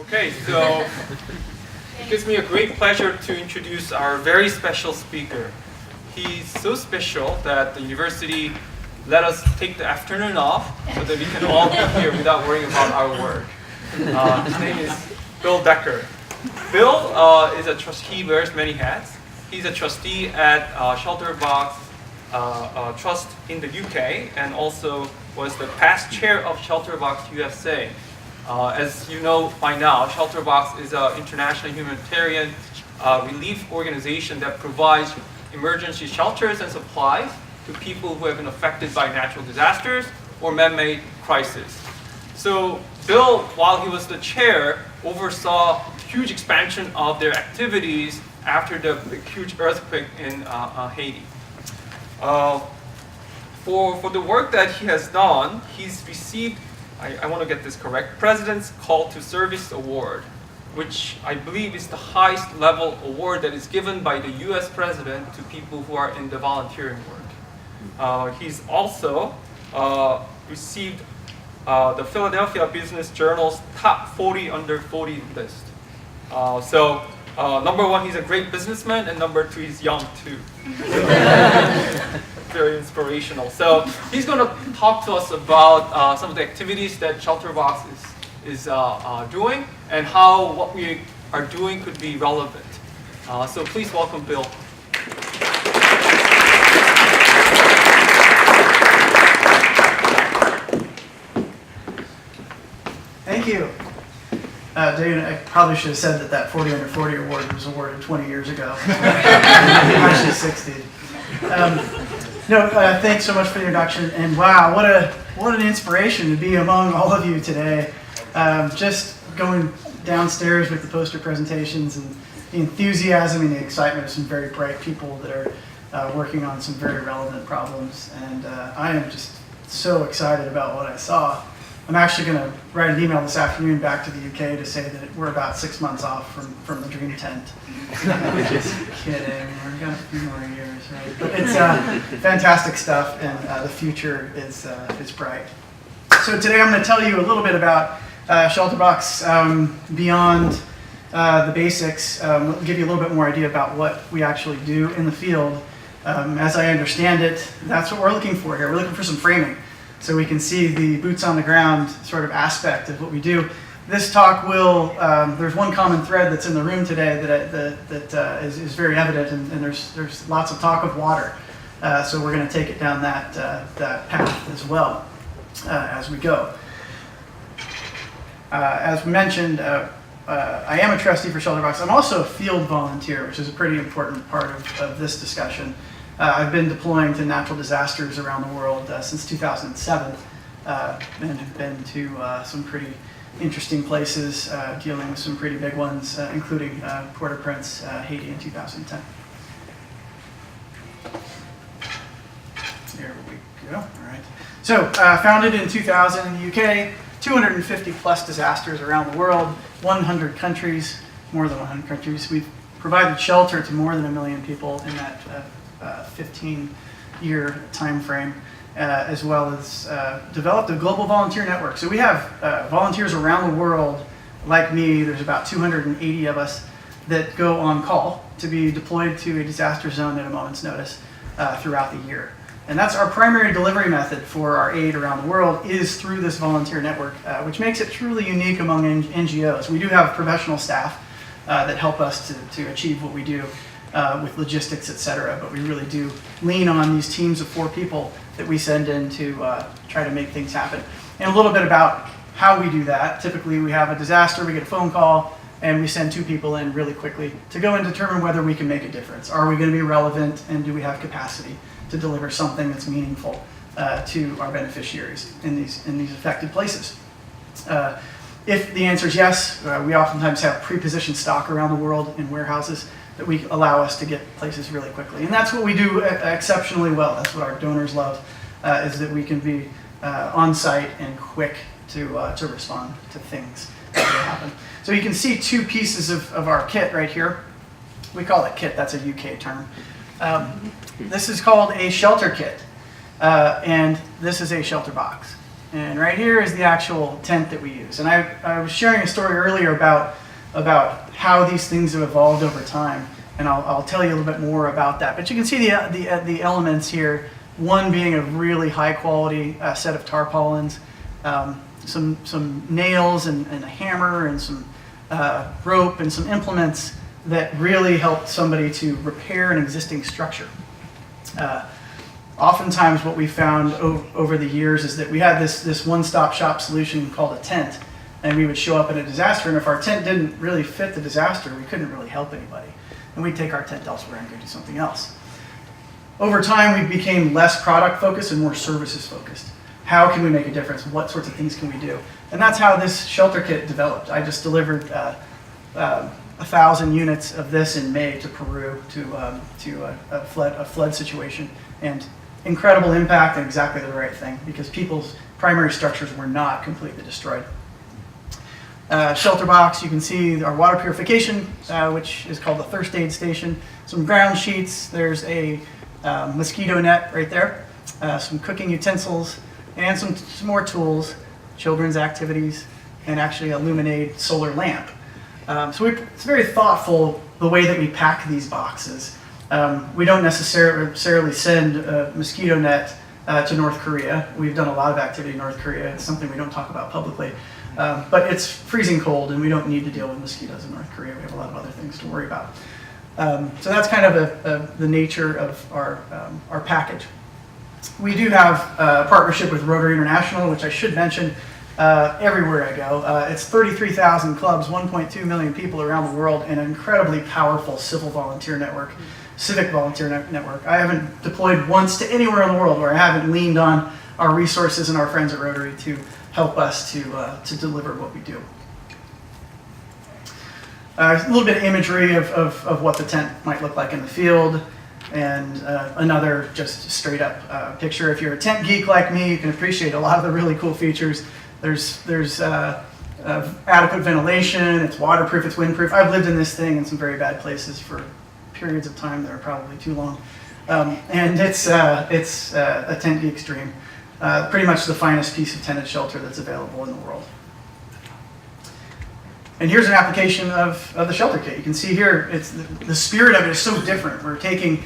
Okay, so it gives me a great pleasure to introduce our very special speaker. He's so special that the university let us take the afternoon off so that we can all be here without worrying about our work. His name is Bill Decker. Bill is a trustee, wears many hats. He's a trustee at ShelterBox Trust in the UK, and also was the past chair of ShelterBox USA. As you know by now, ShelterBox is an international humanitarian relief organization that provides emergency shelters and supplies to people who have been affected by natural disasters or man-made crises. So Bill, while he was the chair, oversaw huge expansion of their activities after the huge earthquake in Haiti. For the work that he has done, he's received, I want to get this correct, President's Call to Service Award, which I believe is the highest level award that is given by the US President to people who are in the volunteering work. He's also received the Philadelphia Business Journal's top 40 under 40 list. Number one, he's a great businessman, and number two, he's young too. Very inspirational. So he's going to talk to us about some of the activities that ShelterBox is doing and how what we are doing could be relevant. So please welcome Bill. Thank you. David, I probably should have said that 40 under 40 award was awarded 20 years ago. Actually 60. Thanks so much for the introduction. And wow, what an inspiration to be among all of you today. Just going downstairs with the poster presentations and the enthusiasm and the excitement of some very bright people that are working on some very relevant problems. And I am just so excited about what I saw. I'm actually going to write an email this afternoon back to the UK to say that we're about 6 months off from the dream tent. Just kidding. We've got a few more years, right? But it's fantastic stuff, and the future is bright. So today I'm going to tell you a little bit about ShelterBox beyond the basics. Give you a little bit more idea about what we actually do in the field. As I understand it, that's what we're looking for here. We're looking for some framing, so we can see the boots on the ground sort of aspect of what we do. This talk will, there's one common thread that's in the room today that is very evident, and there's lots of talk of water. So we're going to take it down that path as well as we go. As mentioned, I am a trustee for ShelterBox. I'm also a field volunteer, which is a pretty important part of this discussion. I've been deploying to natural disasters around the world since 2007 and have been to some pretty interesting places, dealing with some pretty big ones, including Port-au-Prince, Haiti in 2010. There we go. All right. So founded in 2000 in the UK, 250 plus disasters around the world, 100 countries, more than 100 countries. We've provided shelter to more than 1 million people in that 15-year time frame, as well as developed a global volunteer network. So we have volunteers around the world, like me. There's about 280 of us that go on call to be deployed to a disaster zone at a moment's notice throughout the year. And that's our primary delivery method for our aid around the world, is through this volunteer network, which makes it truly unique among NGOs. We do have professional staff that help us to achieve what we do with logistics, etc. But we really do lean on these teams of 4 people that we send in to try to make things happen. And a little bit about how we do that. Typically we have a disaster, we get a phone call, and we send 2 people in really quickly to go and determine whether we can make a difference. Are we going to be relevant, and do we have capacity to deliver something that's meaningful to our beneficiaries in these affected places? If the answer is yes, we oftentimes have pre-positioned stock around the world in warehouses that we allow us to get places really quickly. And that's what we do exceptionally well. That's what our donors love, is that we can be on site and quick to respond to things that happen. So you can see 2 pieces of our kit right here. We call it kit, that's a UK term. This is called a shelter kit, and this is a ShelterBox. And right here is the actual tent that we use. And I was sharing a story earlier about how these things have evolved over time. And I'll tell you a little bit more about that. But you can see the elements here, one being a really high quality set of tarpaulins, some nails and a hammer and some rope and some implements that really helped somebody to repair an existing structure. Oftentimes what we found over the years is that we had this one-stop shop solution called a tent, and we would show up in a disaster, and if our tent didn't really fit the disaster, we couldn't really help anybody. And we'd take our tent elsewhere and go do something else. Over time, we became less product focused and more services focused. How can we make a difference? What sorts of things can we do? And that's how this shelter kit developed. I just delivered 1,000 units of this in May to Peru to a flood situation, and incredible impact and exactly the right thing because people's primary structures were not completely destroyed. ShelterBox, you can see our water purification, which is called the Thirst Aid Station. Some ground sheets, there's a mosquito net right there, some cooking utensils, and some more tools, children's activities, and actually a Luminade solar lamp. So it's very thoughtful the way that we pack these boxes. We don't necessarily send a mosquito net to North Korea. We've done a lot of activity in North Korea. It's something we don't talk about publicly. But it's freezing cold and we don't need to deal with mosquitoes in North Korea. We have a lot of other things to worry about. So that's kind of the nature of our package. We do have a partnership with Rotary International, which I should mention everywhere I go. It's 33,000 clubs, 1.2 million people around the world, and an incredibly powerful civic volunteer network. I haven't deployed once to anywhere in the world where I haven't leaned on our resources and our friends at Rotary to help us to deliver what we do. A little bit of imagery of what the tent might look like in the field, and another just straight up picture. If you're a tent geek like me, you can appreciate a lot of the really cool features. There's adequate ventilation, it's waterproof, it's windproof. I've lived in this thing in some very bad places for periods of time that are probably too long. And it's a tent geek's dream. Pretty much the finest piece of tented shelter that's available in the world. And here's an application of the shelter kit. You can see here, the spirit of it is so different. We're taking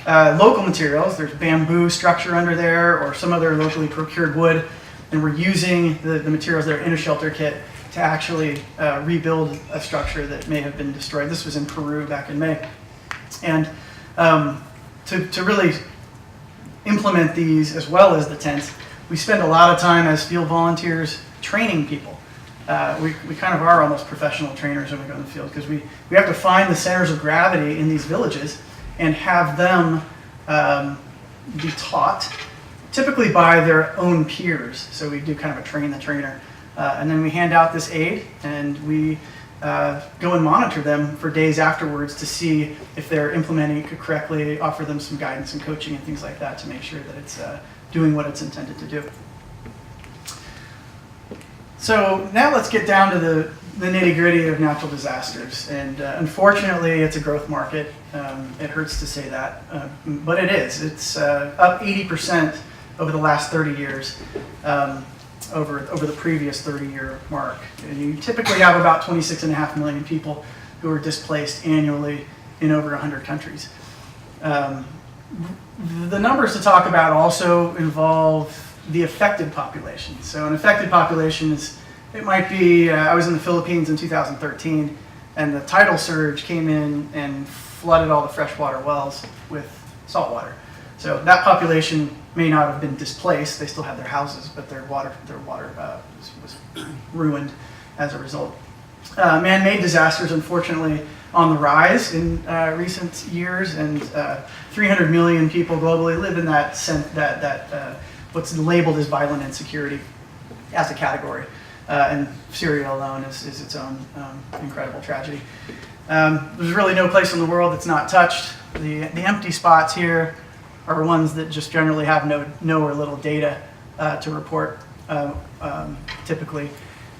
local materials. There's bamboo structure under there or some other locally procured wood, and we're using the materials that are in a shelter kit to actually rebuild a structure that may have been destroyed. This was in Peru back in May. And to really implement these as well as the tents, we spend a lot of time as field volunteers training people. We kind of are almost professional trainers when we go in the field because we have to find the centers of gravity in these villages and have them be taught, typically by their own peers. So we do kind of a train the trainer. And then we hand out this aid and we go and monitor them for days afterwards to see if they're implementing it correctly, offer them some guidance and coaching and things like that to make sure that it's doing what it's intended to do. So now let's get down to the nitty-gritty of natural disasters. And unfortunately, it's a growth market. It hurts to say that, but it is. It's up 80% over the last 30 years, over the previous 30-year mark. And you typically have about 26.5 million people who are displaced annually in over 100 countries. The numbers to talk about also involve the affected population. So an affected population is, it might be, I was in the Philippines in 2013, and the tidal surge came in and flooded all the freshwater wells with salt water. So that population may not have been displaced, they still had their houses, but their water was ruined as a result. Man-made disasters, unfortunately, on the rise in recent years, and 300 million people globally live in that what's labeled as violent insecurity as a category. And Syria alone is its own incredible tragedy. There's really no place in the world that's not touched. The empty spots here are ones that just generally have no or little data to report typically.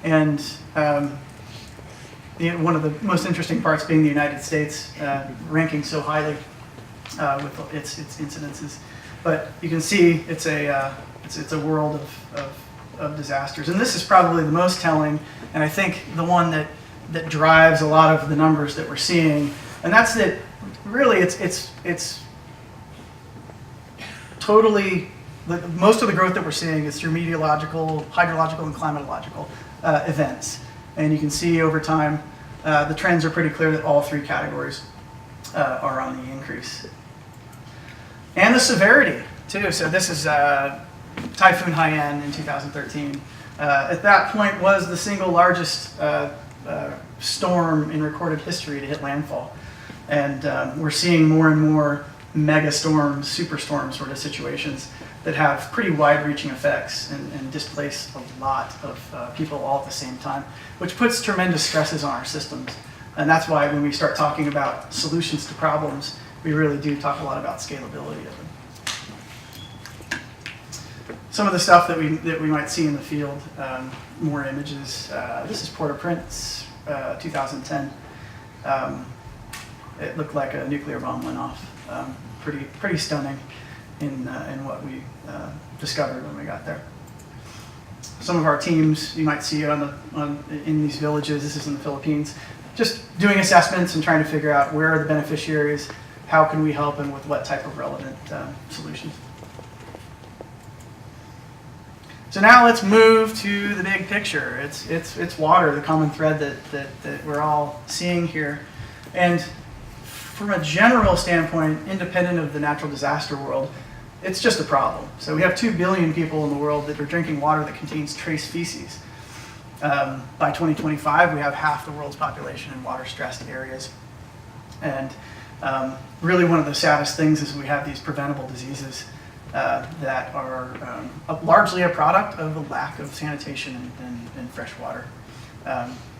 And one of the most interesting parts being the United States ranking so highly with its incidences. But you can see it's a world of of disasters. And this is probably the most telling, and I think the one that drives a lot of the numbers that we're seeing. And that's that really it's totally, most of the growth that we're seeing is through meteorological, hydrological, and climatological events. And you can see over time, the trends are pretty clear that all three categories are on the increase. And the severity, too. So this is Typhoon Haiyan in 2013. At that point was the single largest storm in recorded history to hit landfall. And we're seeing more and more mega storms, superstorm sort of situations that have pretty wide-reaching effects and displace a lot of people all at the same time, which puts tremendous stresses on our systems. And that's why when we start talking about solutions to problems, we really do talk a lot about scalability of them. Some of the stuff that we might see in the field, more images. This is Port-au-Prince, 2010. It looked like a nuclear bomb went off. Pretty stunning in what we discovered when we got there. Some of our teams you might see in these villages. This is in the Philippines. Just doing assessments and trying to figure out where are the beneficiaries, how can we help, and with what type of relevant solutions. So now let's move to the big picture. It's water, the common thread that we're all seeing here. And from a general standpoint, independent of the natural disaster world, it's just a problem. So we have 2 billion people in the world that are drinking water that contains trace feces. By 2025, we have half the world's population in water-stressed areas. And really one of the saddest things is we have these preventable diseases that are largely a product of the lack of sanitation in fresh water.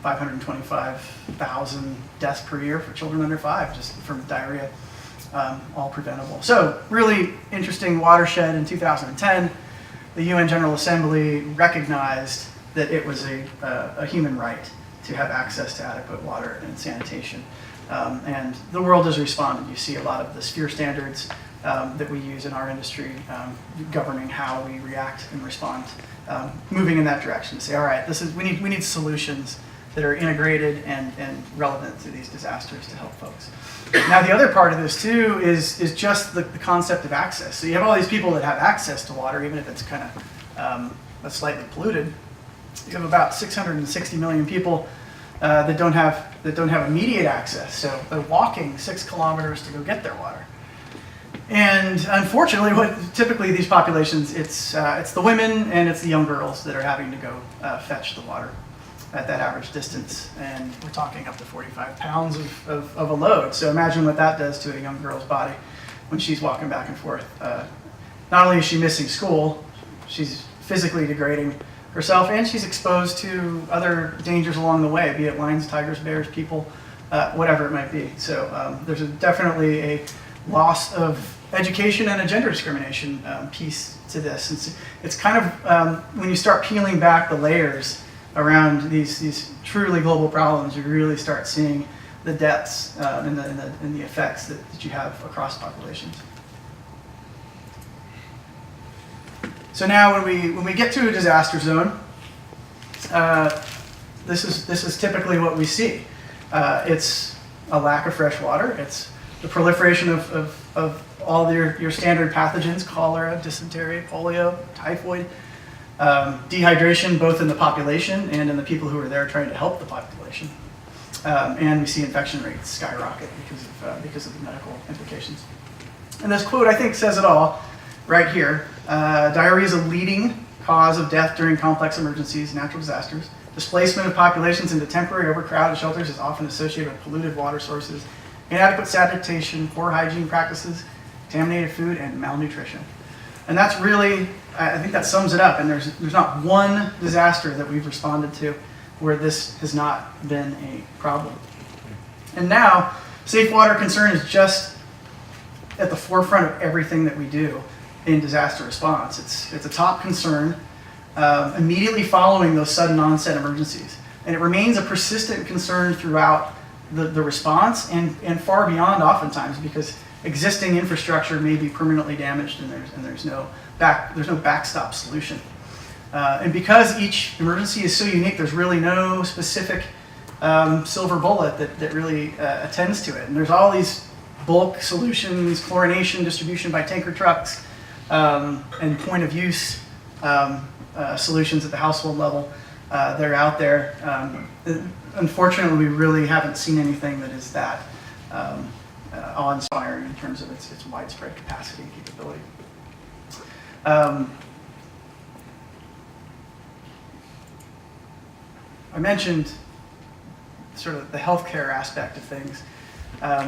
525,000 deaths per year for children under 5 just from diarrhea, all preventable. So really interesting watershed in 2010. The UN General Assembly recognized that it was a human right to have access to adequate water and sanitation. And the world has responded. You see a lot of the sphere standards that we use in our industry governing how we react and respond, moving in that direction to say, all right, we need solutions that are integrated and relevant to these disasters to help folks. Now the other part of this too is just the concept of access. So you have all these people that have access to water, even if it's kind of slightly polluted. You have about 660 million people that don't have immediate access. So they're walking 6 kilometers to go get their water. And unfortunately, what typically these populations, it's the women and it's the young girls that are having to go fetch the water at that average distance. And we're talking up to 45 pounds of a load. So imagine what that does to a young girl's body when she's walking back and forth. Not only is she missing school, she's physically degrading herself, and she's exposed to other dangers along the way, be it lions, tigers, bears, people, whatever it might be. So there's definitely a loss of education and a gender discrimination piece to this. It's kind of, when you start peeling back the layers around these truly global problems, you really start seeing the depths and the effects that you have across populations. So now when we get to a disaster zone, this is typically what we see. It's a lack of fresh water. It's the proliferation of all your standard pathogens, cholera, dysentery, polio, typhoid, dehydration both in the population and in the people who are there trying to help the population. And we see infection rates skyrocket because of the medical implications. And this quote, I think, says it all right here. Diarrhea is a leading cause of death during complex emergencies, natural disasters. Displacement of populations into temporary overcrowded shelters is often associated with polluted water sources, inadequate sanitation, poor hygiene practices, contaminated food, and malnutrition. And that's really, I think that sums it up. And there's not one disaster that we've responded to where this has not been a problem. And now, safe water concern is just at the forefront of everything that we do in disaster response. It's a top concern immediately following those sudden onset emergencies. And it remains a persistent concern throughout the response and far beyond oftentimes, because existing infrastructure may be permanently damaged and there's no backstop solution. And because each emergency is so unique, there's really no specific silver bullet that really attends to it. And there's all these bulk solutions, chlorination, distribution by tanker trucks, and point of use solutions at the household level that are out there. Unfortunately, we really haven't seen anything that is that awe-inspiring in terms of its widespread capacity and capability. I mentioned sort of the healthcare aspect of things.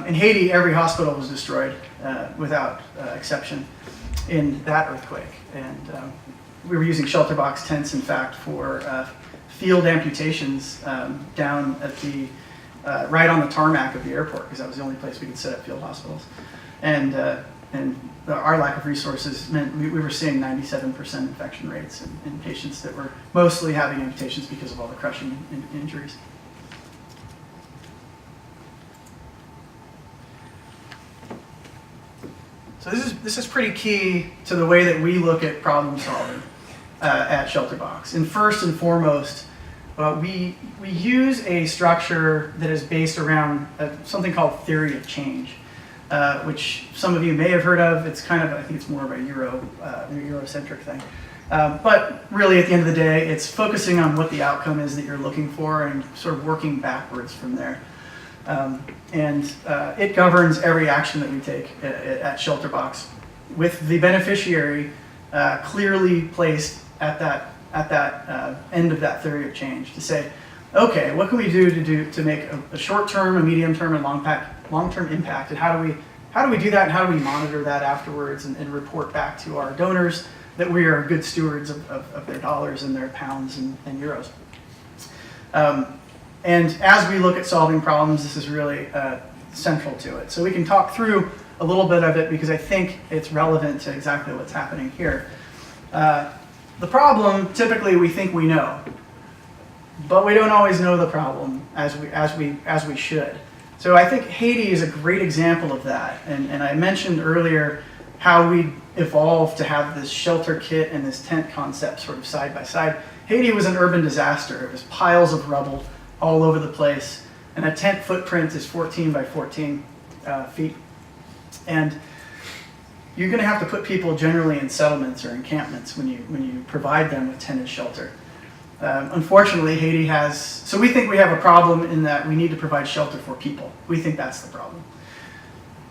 In Haiti, every hospital was destroyed without exception in that earthquake. And we were using ShelterBox tents, in fact, for field amputations down at the right on the tarmac of the airport, because that was the only place we could set up field hospitals. And our lack of resources meant we were seeing 97% infection rates in patients that were mostly having amputations because of all the crushing injuries. So this is pretty key to the way that we look at problem solving at ShelterBox. And first and foremost, we use a structure that is based around something called theory of change, which some of you may have heard of. It's kind of, I think it's more of a Eurocentric thing. But really, at the end of the day, it's focusing on what the outcome is that you're looking for and sort of working backwards from there. It governs every action that we take at ShelterBox, with the beneficiary clearly placed at that end of that theory of change to say, okay, what can we do to make a short-term, a medium-term, and long-term impact, and how do we do that, and how do we monitor that afterwards and report back to our donors that we are good stewards of their dollars and their pounds and euros. And as we look at solving problems, this is really central to it. So we can talk through a little bit of it because I think it's relevant to exactly what's happening here. The problem, typically we think we know, but we don't always know the problem as we should. So I think Haiti is a great example of that. And I mentioned earlier how we evolved to have this shelter kit and this tent concept sort of side by side. Haiti was an urban disaster. It was piles of rubble all over the place, and a tent footprint is 14 by 14 feet. And you're going to have to put people generally in settlements or encampments when you provide them with tented shelter. Unfortunately, Haiti has, so we think we have a problem in that we need to provide shelter for people. We think that's the problem.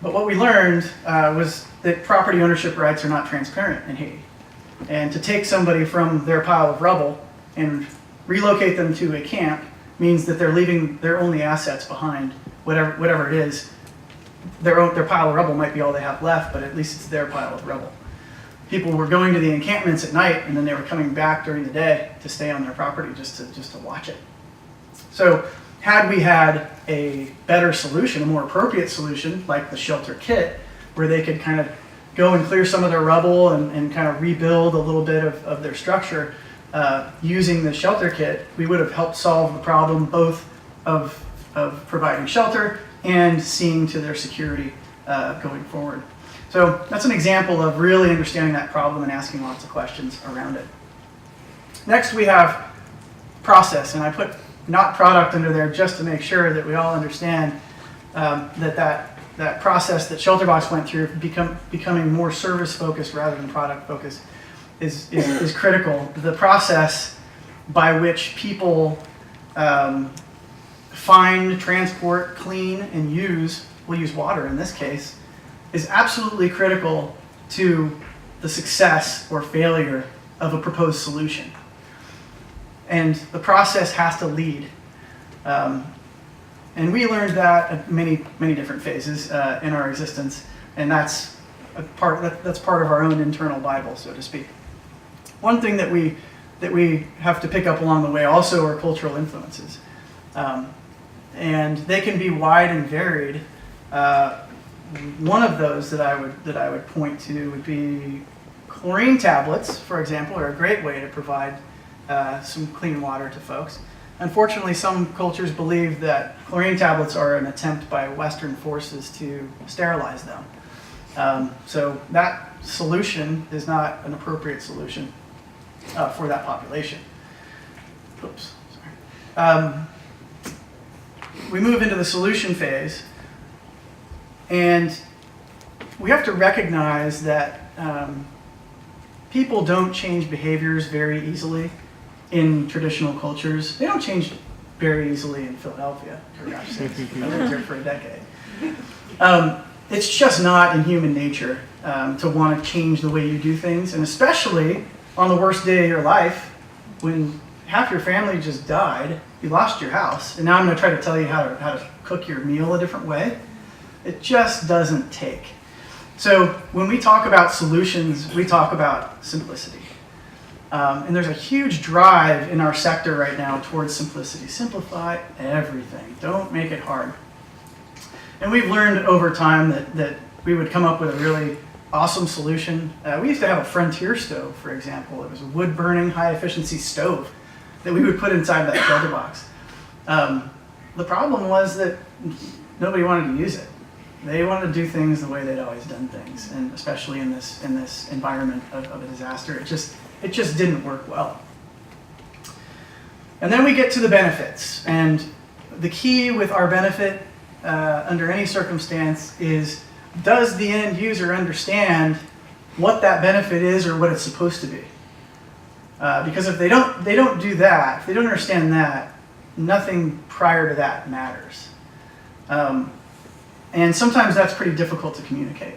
But what we learned was that property ownership rights are not transparent in Haiti. And to take somebody from their pile of rubble and relocate them to a camp means that they're leaving their only assets behind, whatever it is. Their pile of rubble might be all they have left, but at least it's their pile of rubble. People were going to the encampments at night, and then they were coming back during the day to stay on their property just to watch it. So had we had a better solution, a more appropriate solution, like the shelter kit, where they could kind of go and clear some of their rubble and kind of rebuild a little bit of their structure, using the shelter kit, we would have helped solve the problem both of providing shelter and seeing to their security going forward. So that's an example of really understanding that problem and asking lots of questions around it. Next we have process, and I put not product under there just to make sure that we all understand that process that ShelterBox went through, becoming more service focused rather than product focused, is critical. The process by which people find, transport, clean, and we'll use water in this case, is absolutely critical to the success or failure of a proposed solution. And the process has to lead. And we learned that at many different phases in our existence, and that's part of our own internal Bible, so to speak. One thing that we have to pick up along the way also are cultural influences, and they can be wide and varied. One of those that I would point to would be chlorine tablets, for example, are a great way to provide some clean water to folks. Unfortunately, some cultures believe that chlorine tablets are an attempt by Western forces to sterilize them. So that solution is not an appropriate solution. for that population. Oops, sorry. We move into the solution phase, and we have to recognize that people don't change behaviors very easily in traditional cultures. They don't change very easily in Philadelphia, for gosh sakes. I lived here for a decade. It's just not in human nature to want to change the way you do things, and especially on the worst day of your life, when half your family just died, you lost your house, and now I'm going to try to tell you how to cook your meal a different way. It just doesn't take. So when we talk about solutions, we talk about simplicity. And there's a huge drive in our sector right now towards simplicity. Simplify everything. Don't make it hard. And we've learned over time that we would come up with a really awesome solution. We used to have a Frontier stove, for example. It was a wood-burning, high-efficiency stove that we would put inside that ShelterBox. The problem was that nobody wanted to use it. They wanted to do things the way they'd always done things, and especially in this environment of a disaster, it just didn't work well. And then we get to the benefits, and the key with our benefit under any circumstance is, does the end user understand what that benefit is or what it's supposed to be? Because if they don't do that, if they don't understand that, nothing prior to that matters. And sometimes that's pretty difficult to communicate.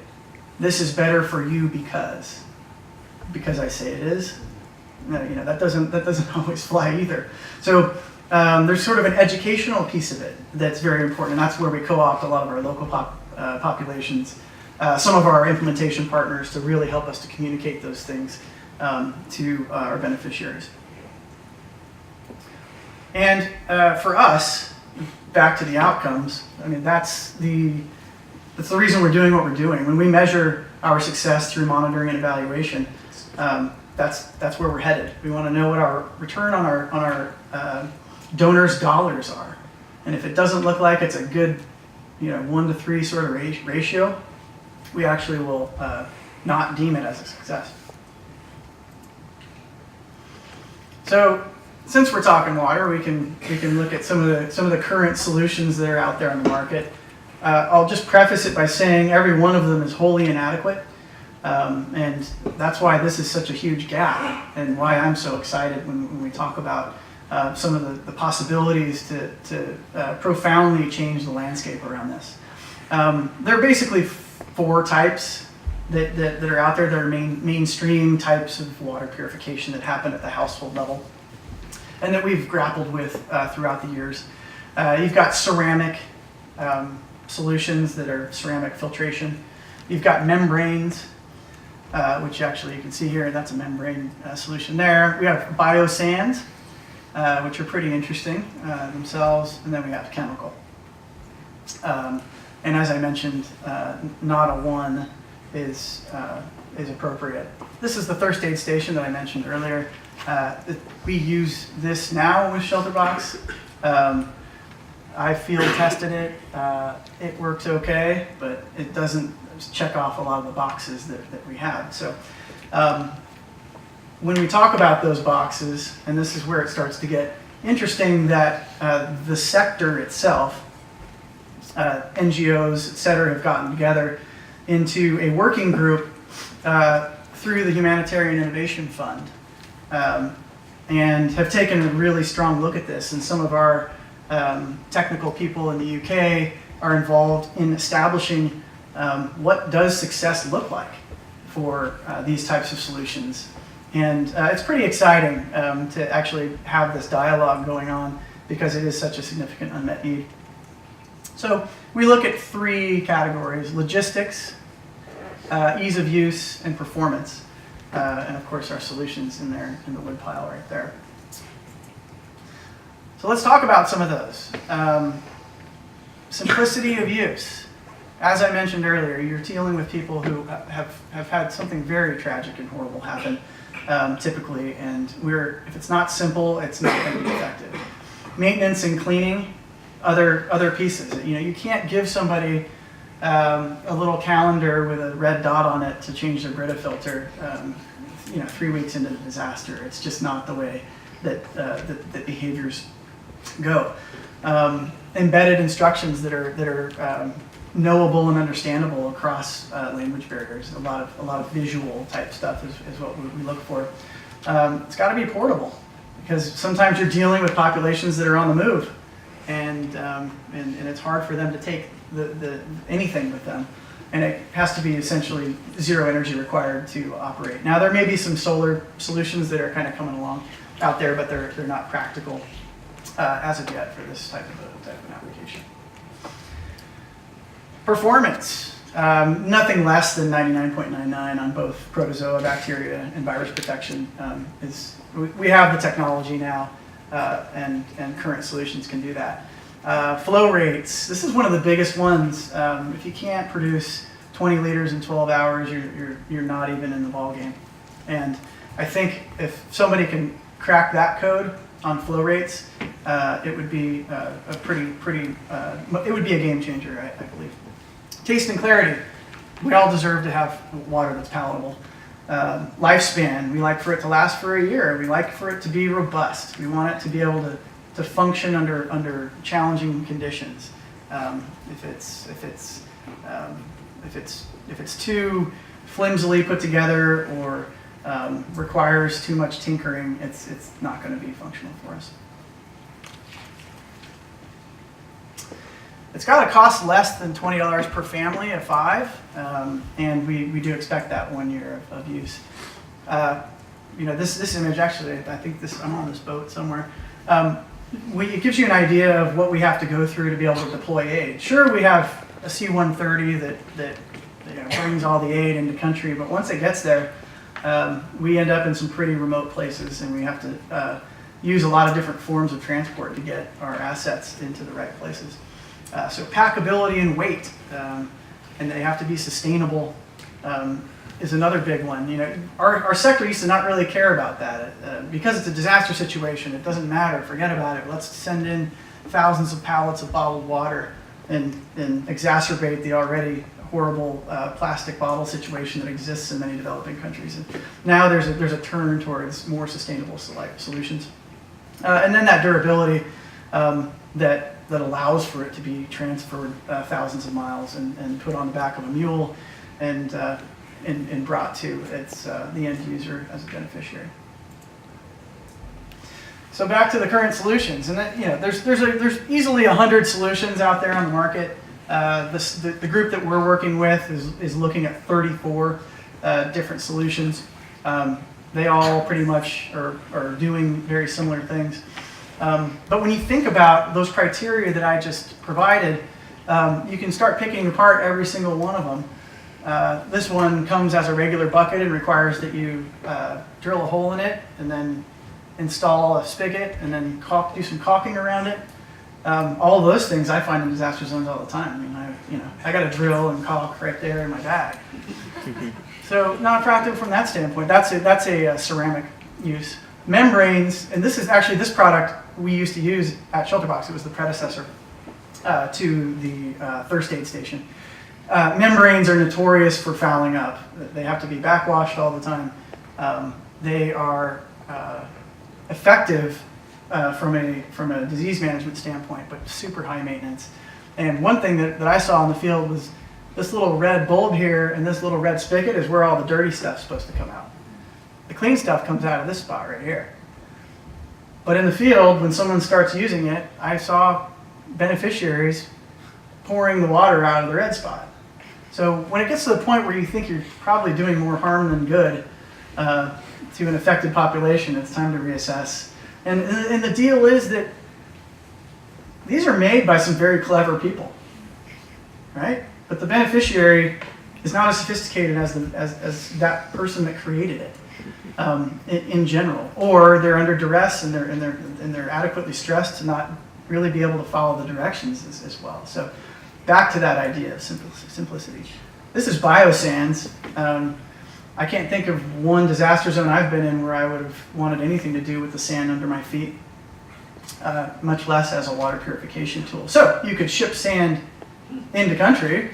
This is better for you because I say it is. That doesn't always fly either. So there's sort of an educational piece of it that's very important, and that's where we co-opt a lot of our local populations, some of our implementation partners, to really help us to communicate those things to our beneficiaries. And for us, back to the outcomes, I mean, that's the reason we're doing what we're doing. When we measure our success through monitoring and evaluation, that's where we're headed. We want to know what our return on our donors' dollars are, and if it doesn't look like it's a good, 1 to 3 sort of ratio, we actually will not deem it as a success. So, since we're talking water, we can look at some of the current solutions that are out there on the market. I'll just preface it by saying every one of them is wholly inadequate, and that's why this is such a huge gap, and why I'm so excited when we talk about some of the possibilities to profoundly change the landscape around this. There are basically 4 types that are out there. That are mainstream types of water purification that happen at the household level, and that we've grappled with throughout the years. You've got ceramic solutions that are ceramic filtration. You've got membranes, which actually you can see here, that's a membrane solution there. We have biosands, which are pretty interesting themselves, and then we have chemical. And as I mentioned, not a one is appropriate. This is the thirst aid station that I mentioned earlier. We use this now with ShelterBox. I field tested it. It works okay, but it doesn't check off a lot of the boxes that we have. So when we talk about those boxes, and this is where it starts to get interesting, that the sector itself, NGOs, et cetera, have gotten together into a working group through the Humanitarian Innovation Fund, and have taken a really strong look at this. And some of our technical people in the UK are involved in establishing what does success look like for these types of solutions. And it's pretty exciting to actually have this dialogue going on, because it is such a significant unmet need. So we look at 3 categories: logistics, ease of use, and performance. And of course our solutions in there in the wood pile right there. So let's talk about some of those. Simplicity of use. As I mentioned earlier, you're dealing with people who have had something very tragic and horrible happen, typically, and if it's not simple, it's not going to be effective. Maintenance and cleaning, other pieces. You can't give somebody a little calendar with a red dot on it to change their Brita filter. 3 weeks into the disaster. It's just not the way that behaviors go. Embedded instructions that are knowable and understandable across language barriers. A lot of visual type stuff is what we look for. It's got to be portable, because sometimes you're dealing with populations that are on the move, and it's hard for them to take anything with them, and it has to be essentially zero energy required to operate. Now there may be some solar solutions that are kind of coming along out there, but they're not practical as of yet for this type of an application. Performance. Nothing less than 99.99 on both protozoa, bacteria, and virus protection. We have the technology now, and current solutions can do that. Flow rates. This is one of the biggest ones. If you can't produce 20 liters in 12 hours, you're not even in the ball game. And I think if somebody can crack that code on flow rates, it would be it would be a game changer, I believe. Taste and clarity. We all deserve to have water that's palatable. Lifespan. We like for it to last for a year. We like for it to be robust. We want it to be able to function under challenging conditions. If it's too flimsily put together or requires too much tinkering, it's not going to be functional for us. It's got to cost less than $20 per family of 5, and we do expect that 1 year of use. This image, actually, I think I'm on this boat somewhere. It gives you an idea of what we have to go through to be able to deploy aid. Sure, we have a C-130 that brings all the aid into country, but once it gets there, we end up in some pretty remote places, and we have to use a lot of different forms of transport to get our assets into the right places. So packability and weight, and they have to be sustainable, is another big one. Our sector used to not really care about that. Because it's a disaster situation, it doesn't matter, forget about it. Let's send in thousands of pallets of bottled water and exacerbate the already horrible plastic bottle situation that exists in many developing countries. And now there's a turn towards more sustainable solutions. And then that durability that allows for it to be transferred thousands of miles and put on the back of a mule and brought to the end user as a beneficiary. So back to the current solutions, and there's easily 100 solutions out there on the market. The group that we're working with is looking at 34 different solutions. They all pretty much are doing very similar things. But when you think about those criteria that I just provided, you can start picking apart every single one of them. This one comes as a regular bucket and requires that you drill a hole in it and then install a spigot and then do some caulking around it. All of those things I find in disaster zones all the time. I mean, I got a drill and caulk right there in my bag. So not practical from that standpoint. That's a ceramic use. Membranes, and this is actually this product we used to use at ShelterBox. It was the predecessor to the first aid station. Membranes are notorious for fouling up. They have to be backwashed all the time. They are effective from a disease management standpoint, but super high maintenance. And one thing that I saw in the field was this little red bulb here and this little red spigot is where all the dirty stuff's supposed to come out. The clean stuff comes out of this spot right here. But in the field, when someone starts using it, I saw beneficiaries pouring the water out of the red spot. So when it gets to the point where you think you're probably doing more harm than good to an affected population, it's time to reassess. And the deal is that these are made by some very clever people, right? But the beneficiary is not as sophisticated as that person that created it in general, or they're under duress and they're adequately stressed to not really be able to follow the directions as well. So back to that idea of simplicity. This is biosands. I can't think of one disaster zone I've been in where I would have wanted anything to do with the sand under my feet, much less as a water purification tool. So you could ship sand into country.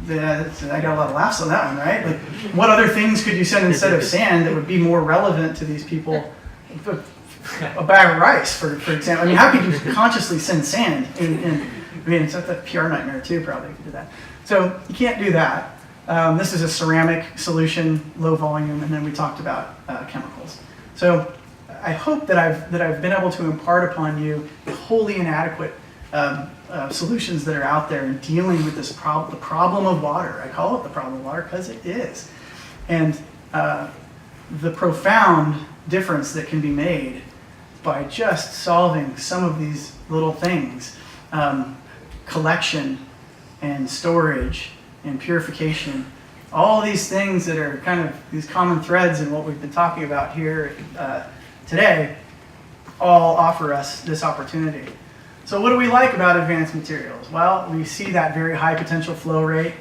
I got a lot of laughs on that one, right? Like, what other things could you send instead of sand that would be more relevant to these people? A bag of rice, for example. I mean, how could you consciously send sand? I mean, it's a PR nightmare too, probably, if you did that. So you can't do that. This is a ceramic solution, low volume, and then we talked about chemicals. So I hope that I've been able to impart upon you the wholly inadequate solutions that are out there in dealing with this the problem of water. I call it the problem of water because it is. And the profound difference that can be made by just solving some of these little things. Collection and storage and purification, all these things that are kind of these common threads in what we've been talking about here today, all offer us this opportunity. So what do we like about advanced materials? Well, we see that very high potential flow rate.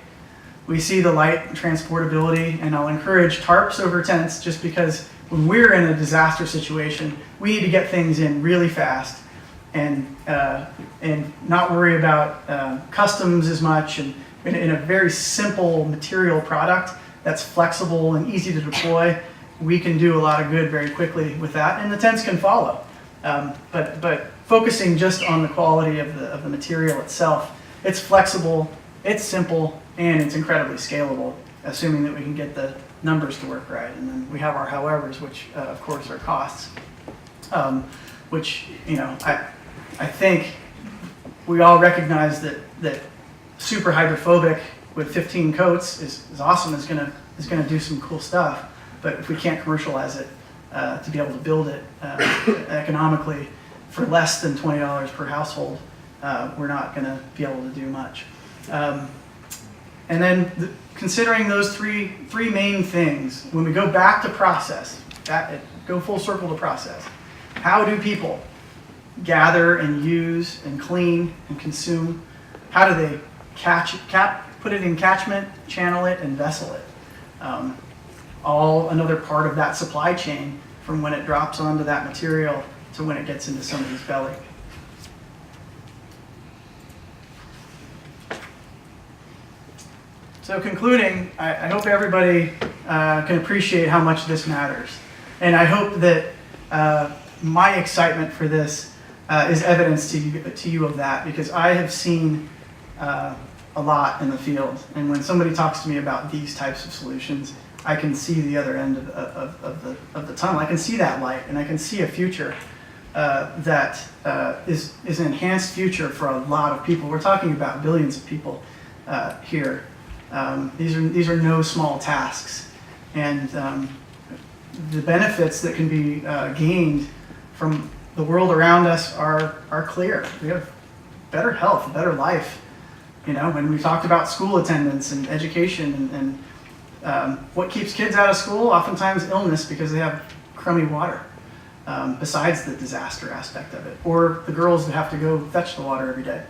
We see the light transportability, and I'll encourage tarps over tents just because when we're in a disaster situation, we need to get things in really fast and not worry about customs as much, and in a very simple material product that's flexible and easy to deploy, we can do a lot of good very quickly with that, and the tents can follow. But focusing just on the quality of the material itself, it's flexible, it's simple, and it's incredibly scalable, assuming that we can get the numbers to work right. And then we have our howevers, which of course are costs, which, you know, I think we all recognize that super hydrophobic with 15 coats is awesome, is gonna do some cool stuff. But if we can't commercialize it to be able to build it economically for less than $20 per household, we're not gonna be able to do much. And then considering those three main things, when we go back to process, go full circle to process, how do people gather and use and clean and consume? How do they put it in catchment, channel it, and vessel it? All another part of that supply chain from when it drops onto that material to when it gets into somebody's belly. So concluding, I hope everybody can appreciate how much this matters. And I hope that my excitement for this is evidence to you of that, because I have seen a lot in the field. And when somebody talks to me about these types of solutions, I can see the other end of the tunnel. I can see that light, and I can see a future that is an enhanced future for a lot of people. We're talking about billions of people here. These are no small tasks, and the benefits that can be gained from the world around us are clear. We have better health, better life. You know, when we talked about school attendance and education and what keeps kids out of school, oftentimes illness because they have crummy water, besides the disaster aspect of it, or the girls that have to go fetch the water every day.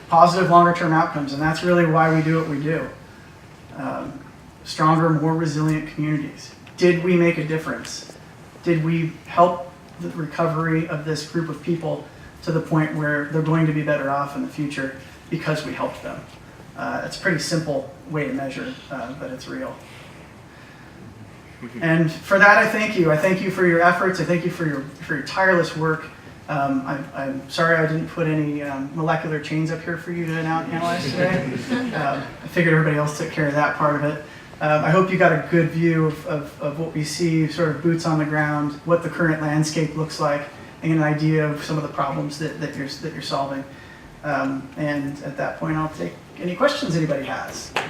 Positive longer-term outcomes, and that's really why we do what we do. Stronger, more resilient communities. Did we make a difference? Did we help the recovery of this group of people to the point where they're going to be better off in the future because we helped them? It's a pretty simple way to measure, but it's real. And for that, I thank you. I thank you for your efforts. I thank you for your tireless work. I'm sorry I didn't put any molecular chains up here for you to analyze today. I figured everybody else took care of that part of it. I hope you got a good view of what we see, sort of boots on the ground, what the current landscape looks like, and an idea of some of the problems that you're solving. And at that point, I'll take any questions anybody has. We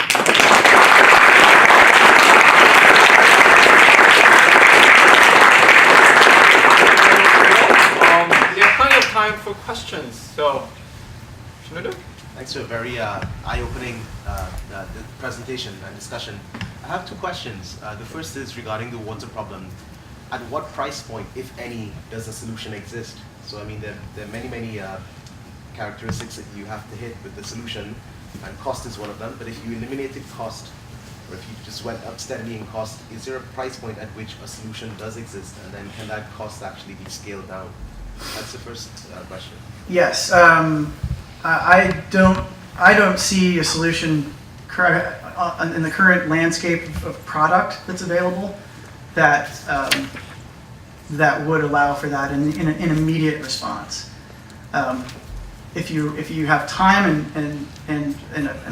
have plenty of time for questions. So, Shinoda? Thanks for a very eye-opening presentation and discussion. I have two questions. The first is regarding the water problem. At what price point, if any, does a solution exist? So, I mean, there are many characteristics that you have to hit with the solution, and cost is one of them. But if you eliminated cost, or if you just went up steadily in cost, is there a price point at which a solution does exist, and then can that cost actually be scaled down? That's the first question. Yes, I don't see a solution in the current landscape of product that's available, that that would allow for that in an immediate response. If you have time and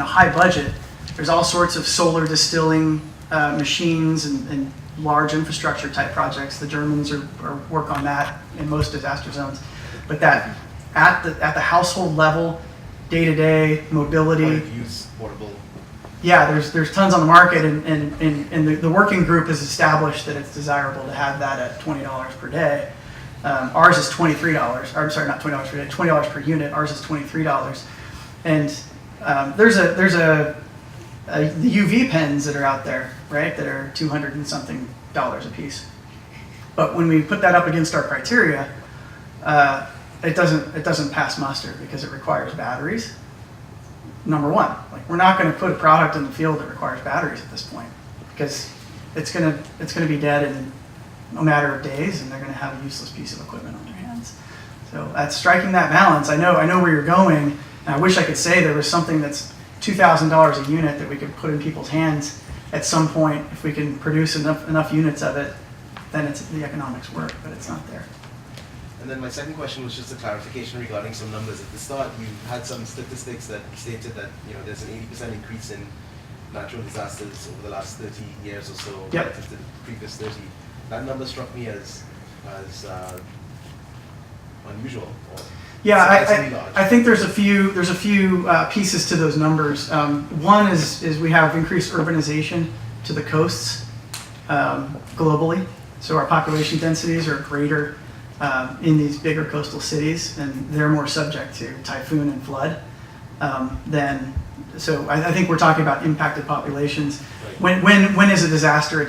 a high budget, there's all sorts of solar distilling machines and large infrastructure type projects. The Germans are work on that in most disaster zones, but that at the household level, day-to-day mobility. Point of use, portable. Yeah, there's tons on the market, and the working group has established that it's desirable to have that at $20 per day. Ours is $23. I'm sorry, not $20 per day, $20 per unit. Ours is $23, and there's the UV pens that are out there, right? That are $200 and something a piece. But when we put that up against our criteria, it doesn't pass muster because it requires batteries. Number one, like we're not going to put a product in the field that requires batteries at this point because it's going to be dead in a matter of days, and they're going to have a useless piece of equipment on their hands. So that's striking that balance. I know where you're going, and I wish I could say there was something that's $2,000 a unit that we could put in people's hands at some point. If we can produce enough units of it, then the economics work, but it's not there. And then my second question was just a clarification regarding some numbers. At the start, you had some statistics that stated that there's an 80% increase in natural disasters over the last 30 years or so relative to the previous 30. That number struck me as unusual. Yeah, I think there's a few pieces to those numbers. One is we have increased urbanization to the coasts globally, so our population densities are greater in these bigger coastal cities, and they're more subject to typhoon and flood so I think we're talking about impacted populations. Right. When is a disaster,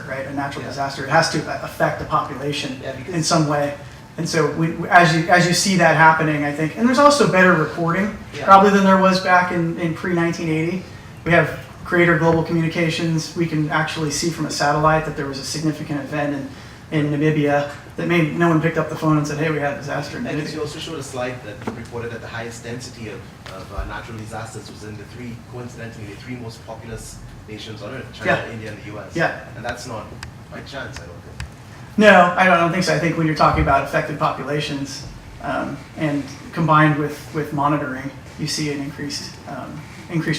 right? A natural disaster, it has to affect the population in some way. And so as you see that happening, I think, and there's also better reporting probably than there was back in pre-1980. We have greater global communications. We can actually see from a satellite that there was a significant event in Namibia that no one picked up the phone and said, hey, we had a disaster in Namibia. And you also showed a slide that reported that the highest density of natural disasters was in coincidentally, the three most populous nations on Earth, China, India, and the US. Yeah. And that's not by chance, I don't think. No, I don't think so. I think when you're talking about affected populations and combined with monitoring, you see an increased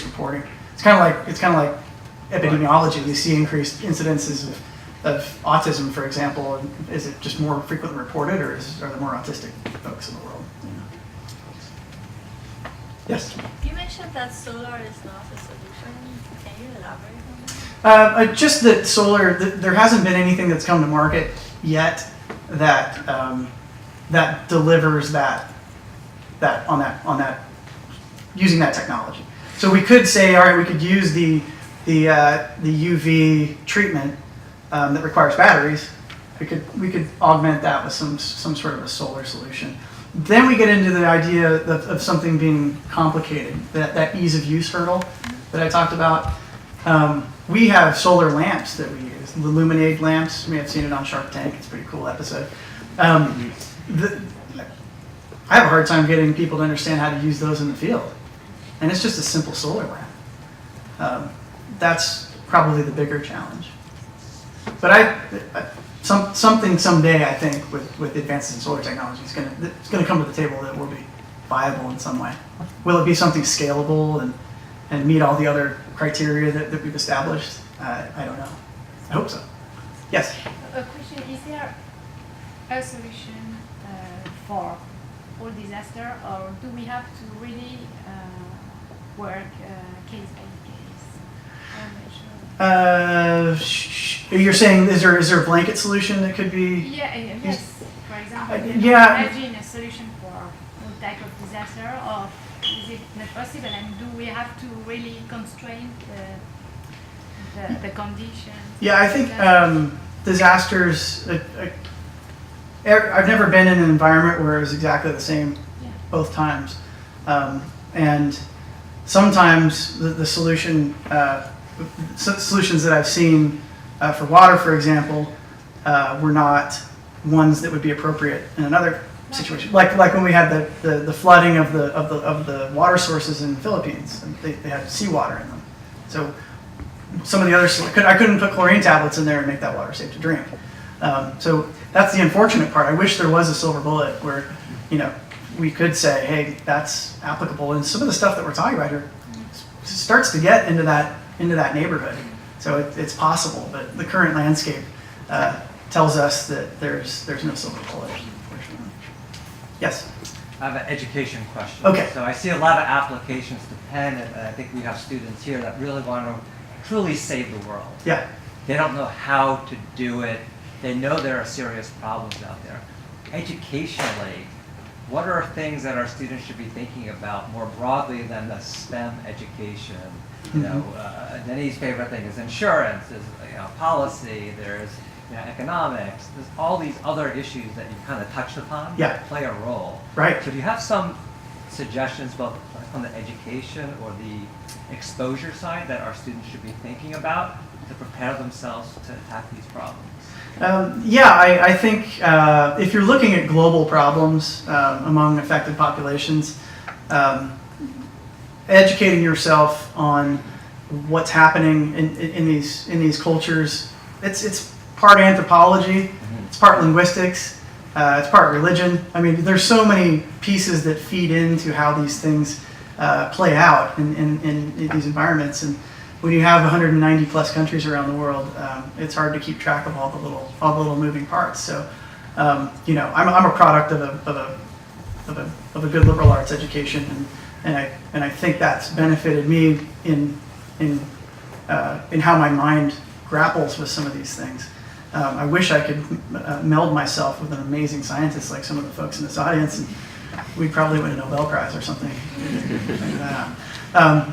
reporting. It's kind of like epidemiology. You see increased incidences of autism, for example. And is it just more frequently reported, or are there more autistic folks in the world? Yes. You mentioned that solar is not a solution. Can you elaborate on that? Just that solar. There hasn't been anything that's come to market yet that that delivers that using that technology. So we could say, all right, we could use the UV treatment that requires batteries. We could augment that with some sort of a solar solution. Then we get into the idea of something being complicated, that ease of use hurdle that I talked about. We have solar lamps that we use, the Luminade lamps. You may have seen it on Shark Tank. It's a pretty cool episode. I have a hard time getting people to understand how to use those in the field. And it's just a simple solar lamp. That's probably the bigger challenge. But something someday, I think, with advances in solar technology, it's going to come to the table that will be viable in some way. Will it be something scalable and meet all the other criteria that we've established? I don't know. I hope so. Yes? A question, is there a solution for all disaster, or do we have to really work case by case? I'm not sure. You're saying is there a blanket solution that could be? Yes. For example, imagine a solution for all type of disaster, or is it not possible? And do we have to really constrain the conditions? Yeah, I think disasters. I've never been in an environment where it was exactly the same both times, and sometimes the solution. Solutions that I've seen for water, for example, were not ones that would be appropriate in another situation. Like when we had the flooding of the water sources in the Philippines, they had seawater in them. So some of the others, I couldn't put chlorine tablets in there and make that water safe to drink. So that's the unfortunate part. I wish there was a silver bullet where, we could say, hey, that's applicable. And some of the stuff that we're talking about here starts to get into that neighborhood. So it's possible, but the current landscape tells us that there's no silver bullet, unfortunately. Yes? I have an education question. Okay. So I see a lot of applications to Penn, and I think we have students here that really want to truly save the world. Yeah. They don't know how to do it. They know there are serious problems out there. Educationally, what are things that our students should be thinking about more broadly than the STEM education? Denny's favorite thing is insurance, there's policy, there's economics, there's all these other issues that you kind of touched upon that play a role. Right. So do you have some suggestions both on the education or the exposure side that our students should be thinking about to prepare themselves to attack these problems? I think if you're looking at global problems among affected populations, educating yourself on what's happening in these cultures, it's part anthropology, it's part linguistics, it's part religion. I mean, there's so many pieces that feed into how these things play out in these environments. And when you have 190 plus countries around the world, it's hard to keep track of all the little moving parts. So, I'm a product of a good liberal arts education, and I think that's benefited me in how my mind grapples with some of these things. I wish I could meld myself with an amazing scientist like some of the folks in this audience, and we'd probably win a Nobel Prize or something.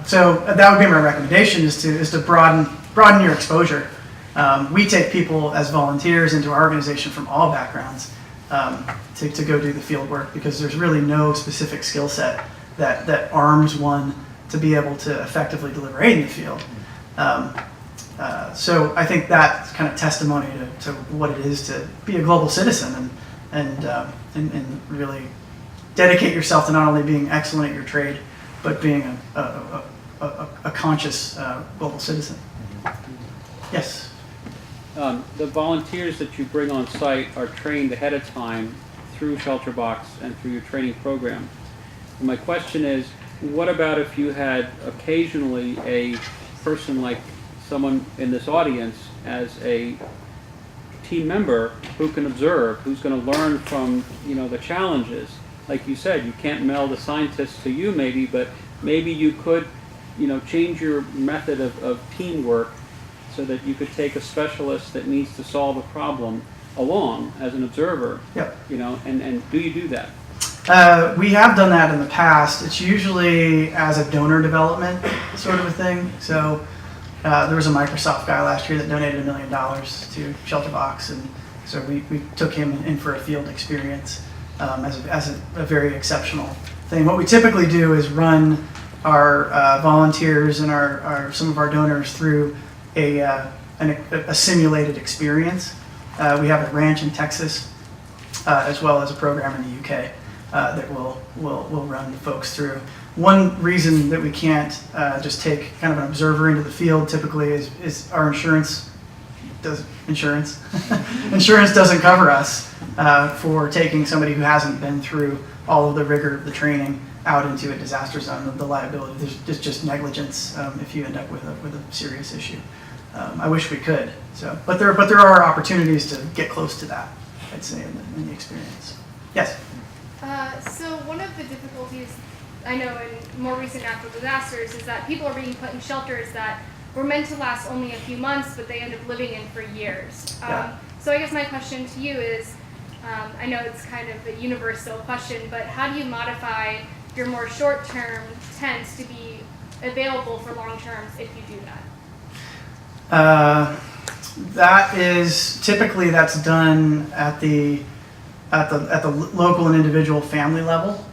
So that would be my recommendation: is to broaden your exposure. We take people as volunteers into our organization from all backgrounds to go do the field work, because there's really no specific skill set that arms one to be able to effectively deliver aid in the field. So I think that's kind of testimony to what it is to be a global citizen and really dedicate yourself to not only being excellent at your trade, but being a conscious global citizen. Yes? The volunteers that you bring on site are trained ahead of time through ShelterBox and through your training program. And my question is, what about if you had occasionally a person like someone in this audience as a team member who can observe, who's going to learn from the challenges? Like you said, you can't meld a scientist to you maybe, but maybe you could change your method of teamwork so that you could take a specialist that needs to solve a problem along as an observer. Yep. And do you do that? We have done that in the past. It's usually as a donor development sort of a thing. So there was a Microsoft guy last year that donated $1 million to ShelterBox, and so we took him in for a field experience as a very exceptional thing. What we typically do is run our volunteers and some of our donors through a simulated experience. We have a ranch in Texas, as well as a program in the UK that we'll run folks through. One reason that we can't just take kind of an observer into the field typically is our insurance doesn't cover us for taking somebody who hasn't been through all of the rigor of the training out into a disaster zone. The liability, there's just negligence if you end up with a serious issue. I wish we could. So, but there are opportunities to get close to that, I'd say, in the experience. Yes. So one of the difficulties I know in more recent natural disasters is that people are being put in shelters that were meant to last only a few months, but they end up living in for years. So I guess my question to you is, I know it's kind of a universal question, but how do you modify your more short-term tents to be available for long-terms if you do that? That is typically that's done at the local and individual family level.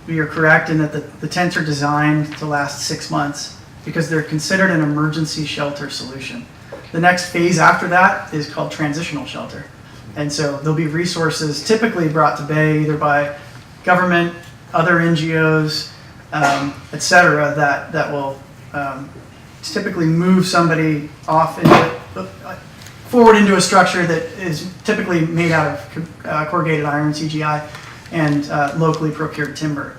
You're correct in that the tents are designed to last 6 months because they're considered an emergency shelter solution. The next phase after that is called transitional shelter. And so there'll be resources typically brought to bay either by government, other NGOs, et cetera, that will typically move somebody off forward into a structure that is typically made out of corrugated iron, CGI, and locally procured timber.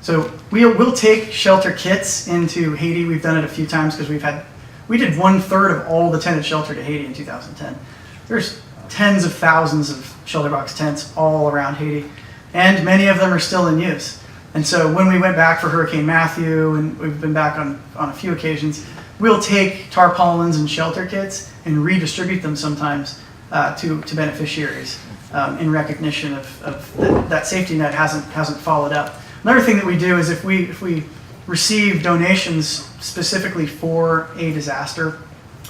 So we'll take shelter kits into Haiti. We've done it a few times because we did 1/3 of all the tented shelter to Haiti in 2010. There's tens of thousands of ShelterBox tents all around Haiti, and many of them are still in use. And so when we went back for Hurricane Matthew, and we've been back on a few occasions, we'll take tarpaulins and shelter kits and redistribute them sometimes to beneficiaries in recognition of that safety net hasn't followed up. Another thing that we do is if we receive donations specifically for a disaster,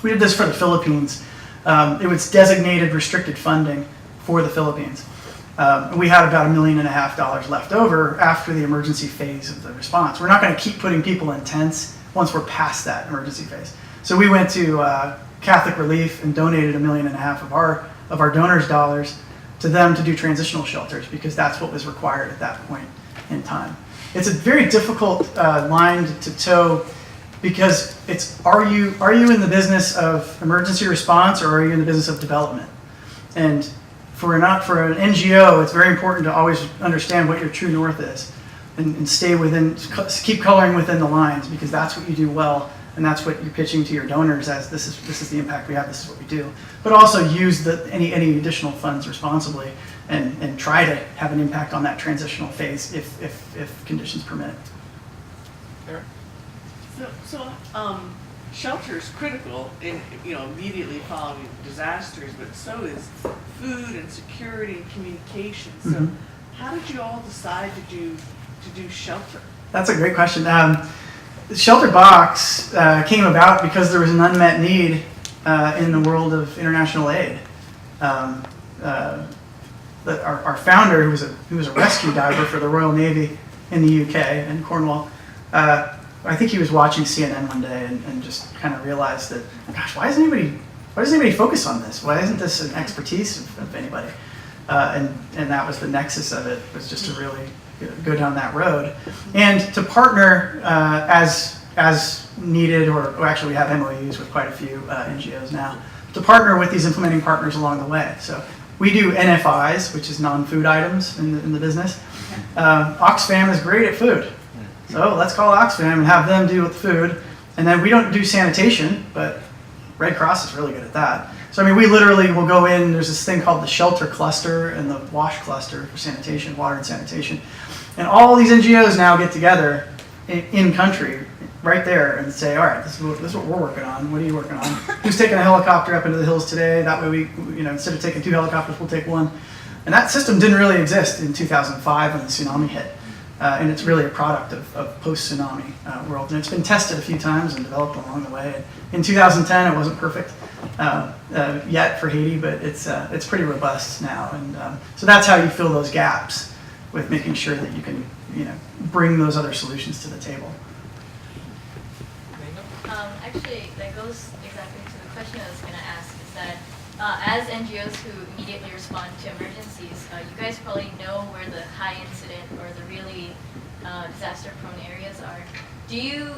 we did this for the Philippines. It was designated restricted funding for the Philippines. We had about $1.5 million left over after the emergency phase of the response. We're not going to keep putting people in tents once we're past that emergency phase. So we went to Catholic Relief and donated $1.5 million of our donors' dollars to them to do transitional shelters because that's what was required at that point in time. It's a very difficult line to toe because are you in the business of emergency response or are you in the business of development? And for an NGO, it's very important to always understand what your true north is and keep coloring within the lines because that's what you do well and that's what you're pitching to your donors as this is the impact we have, this is what we do. But also use any additional funds responsibly and try to have an impact on that transitional phase if conditions permit. So shelter is critical in immediately following disasters, but so is food and security and communication. So Mm-hmm. how did you all decide to do shelter? That's a great question. ShelterBox came about because there was an unmet need in the world of international aid. Our founder, who was a rescue diver for the Royal Navy in the UK in Cornwall, I think he was watching CNN one day and just kind of realized that, gosh, why doesn't anybody focus on this? Why isn't this an expertise of anybody? And that was the nexus of it, was just to really go down that road. And to partner as needed, or actually we have MOUs with quite a few NGOs now, to partner with these implementing partners along the way. So we do NFIs, which is non-food items in the business. Oxfam is great at food. So let's call Oxfam and have them deal with food. And then we don't do sanitation, but Red Cross is really good at that. So I mean, we literally will go in, there's this thing called the shelter cluster and the wash cluster for sanitation, water and sanitation. And all these NGOs now get together in country, right there, and say, all right, this is what we're working on. What are you working on? Who's taking a helicopter up into the hills today? That way we, instead of taking 2 helicopters, we'll take 1. And that system didn't really exist in 2005 when the tsunami hit. And it's really a product of post-tsunami world. And it's been tested a few times and developed along the way. In 2010, it wasn't perfect yet for Haiti, but it's pretty robust now. And so that's how you fill those gaps, with making sure that you can bring those other solutions to the table. Actually, that goes exactly to the question I was going to ask, is that as NGOs who immediately respond to emergencies, you guys probably know where the high incident or the really disaster-prone areas are. Do you,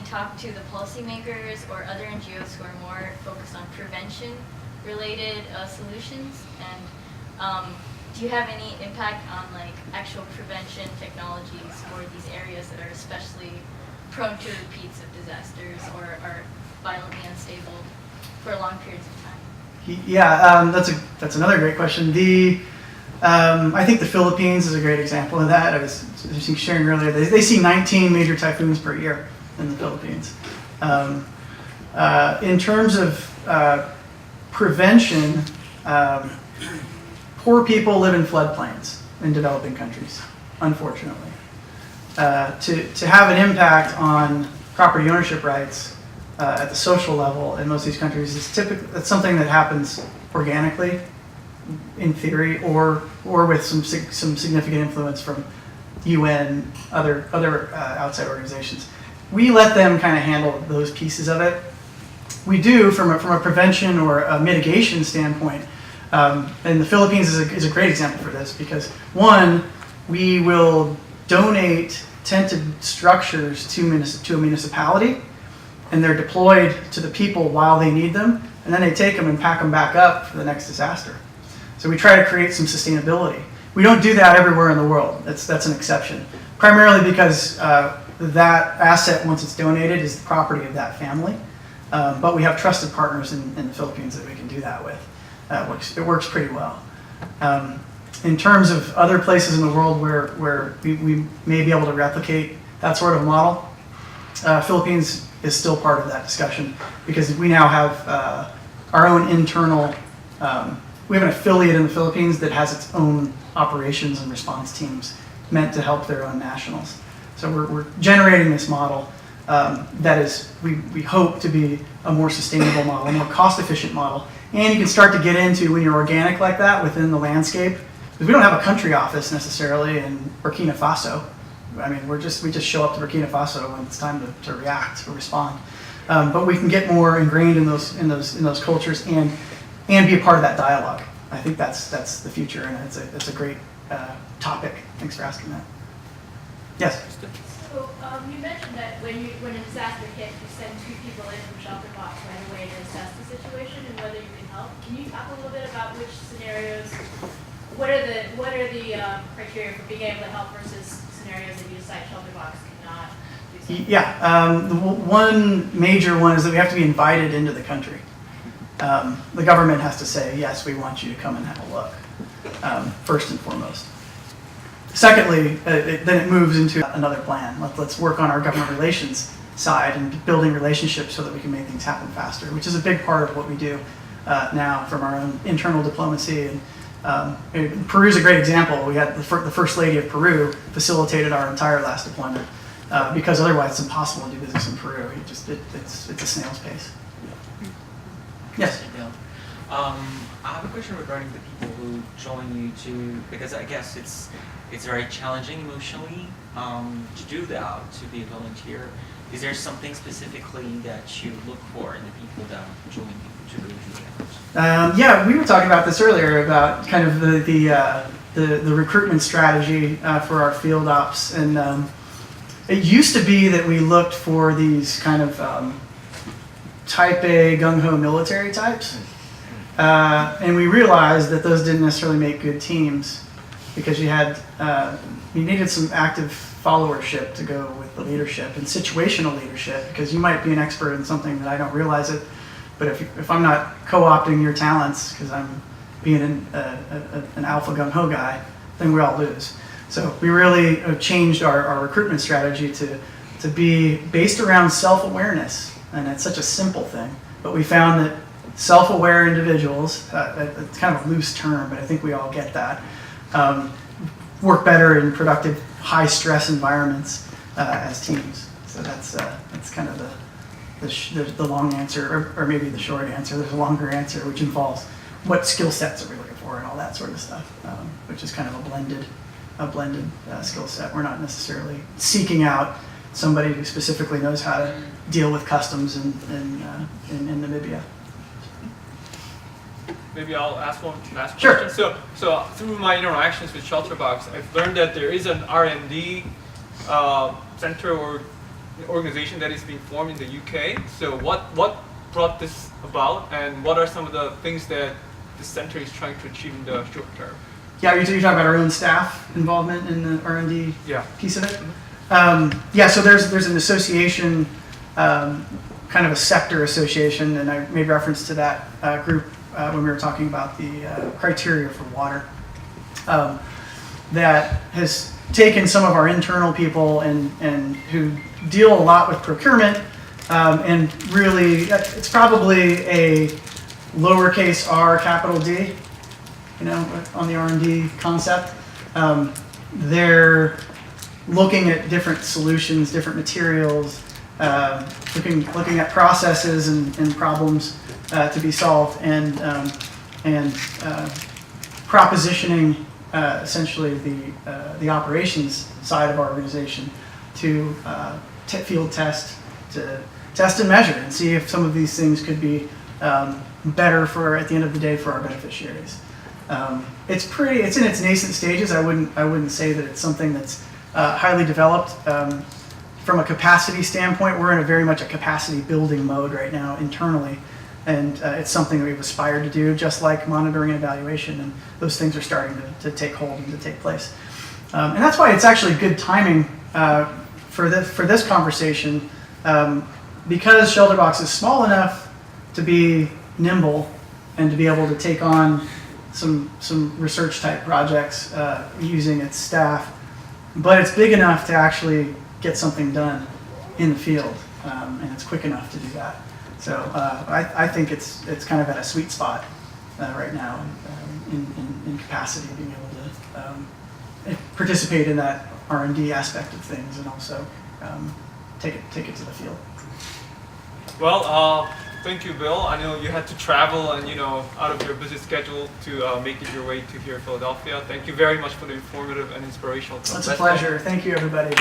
talk to the policymakers or other NGOs who are more focused on prevention-related solutions? And do you have any impact on actual prevention technologies for these areas that are especially prone to repeats of disasters or are violently unstable for long periods of time? Yeah, that's another great question. I think the Philippines is a great example of that. I was sharing earlier, they see 19 major typhoons per year in the Philippines. In terms of prevention, poor people live in floodplains in developing countries, unfortunately. To have an impact on property ownership rights at the social level in most of these countries is it's something that happens organically, in theory, or with some significant influence from UN, other outside organizations. We let them kind of handle those pieces of it. We do from a prevention or a mitigation standpoint. And the Philippines is a great example for this because, one, we will donate tented structures to a municipality, and they're deployed to the people while they need them, and then they take them and pack them back up for the next disaster. So we try to create some sustainability. We don't do that everywhere in the world. That's an exception. Primarily because that asset, once it's donated, is the property of that family. But we have trusted partners in the Philippines that we can do that with. It works pretty well. In terms of other places in the world where we may be able to replicate that sort of model, Philippines is still part of that discussion because we now have our own internal, we have an affiliate in the Philippines that has its own operations and response teams meant to help their own nationals. So we're generating this model that is, we hope to be a more sustainable model, a more cost-efficient model. And you can start to get into, when you're organic like that, within the landscape, because we don't have a country office necessarily in Burkina Faso. I mean, we just show up to Burkina Faso when it's time to react or respond. But we can get more ingrained in those cultures and be a part of that dialogue. I think that's the future, and it's a great topic. Thanks for asking that. Yes. So you mentioned that when a disaster hits, you send 2 people in from ShelterBox right away to assess the situation and whether you can help. Can you talk a little bit about which scenarios? What are the criteria for being able to help versus scenarios that you decide ShelterBox cannot do something? Yeah, the one major one is that we have to be invited into the country. The government has to say, yes, we want you to come and have a look, first and foremost. Secondly, then it moves into another plan. Let's work on our government relations side and building relationships so that we can make things happen faster, which is a big part of what we do now from our own internal diplomacy. And Peru's a great example. We had the First Lady of Peru facilitated our entire last deployment because otherwise it's impossible to do business in Peru. It's a snail's pace. Yes? I have a question regarding the people who join you because I guess it's very challenging emotionally to do that, to be a volunteer. Is there something specifically that you look for in the people that join you to really do that? Yeah, we were talking about this earlier about kind of the recruitment strategy for our field ops, and it used to be that we looked for these kind of type A gung-ho military types, and we realized that those didn't necessarily make good teams because you needed some active followership to go with the leadership and situational leadership, because you might be an expert in something that I don't realize it, but if I'm not co-opting your talents because I'm being an alpha gung-ho guy, then we all lose. So we really changed our recruitment strategy to be based around self-awareness, and it's such a simple thing, but we found that self-aware individuals, it's kind of a loose term, but I think we all get that, work better in productive, high-stress environments as teams. So that's kind of the long answer, or maybe the short answer. There's a longer answer, which involves what skill sets are we looking for and all that sort of stuff, which is kind of a blended skill set. We're not necessarily seeking out somebody who specifically knows how to deal with customs in Namibia. Maybe I'll ask one last Sure. question. So through my interactions with ShelterBox, I've learned that there is an R&D center or organization that is being formed in the UK. So what brought this about, and what are some of the things that the center is trying to achieve in the short term? Yeah, you're talking about our own staff involvement in the R&D piece of it? Yeah, so there's an association, kind of a sector association, and I made reference to that group when we were talking about the criteria for water, that has taken some of our internal people and who deal a lot with procurement, and really, it's probably a lowercase r, capital D, on the R&D concept. They're looking at different solutions, different materials, looking at processes and problems to be solved, and propositioning essentially the operations side of our organization to field test, to test and measure, and see if some of these things could be better at the end of the day for our beneficiaries. It's in its nascent stages. I wouldn't say that it's something that's highly developed. From a capacity standpoint, we're in very much a capacity building mode right now internally. And it's something that we've aspired to do, just like monitoring and evaluation. And those things are starting to take hold and to take place. And that's why it's actually good timing for this conversation, because ShelterBox is small enough to be nimble and to be able to take on some research type projects using its staff, but it's big enough to actually get something done in the field, and it's quick enough to do that. So I think it's kind of at a sweet spot right now in capacity, being able to participate in that R&D aspect of things, and also take it to the field. Well, thank you, Bill. I know you had to travel and out of your busy schedule to make it your way to here, Philadelphia. Thank you very much for the informative and inspirational talk. It's a pleasure. Thank you, everybody.